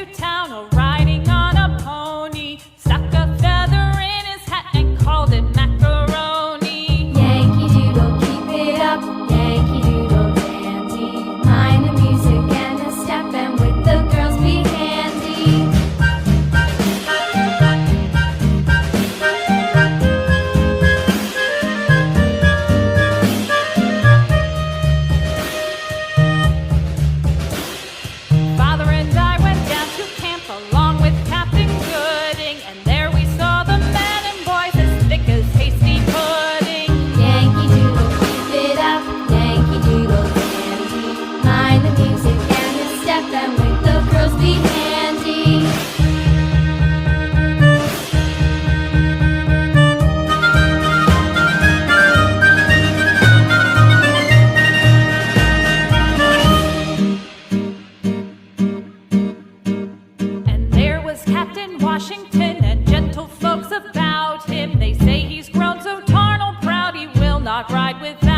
to town, riding on a pony, stuck a feather in his hat and called it macaroni. Yankee Doodle, keep it up, Yankee Doodle dandy. Mind the music and the step, and with the girls be handy. Father and I went down to camp along with Captain Gooding, and there we saw the men and boys as thick as hasty pudding. Yankee Doodle, keep it up, Yankee Doodle dandy. Mind the music and the step, and with the girls be handy. And there was Captain Washington and gentle folks about him. They say he's grown so tarnal proud he will not ride without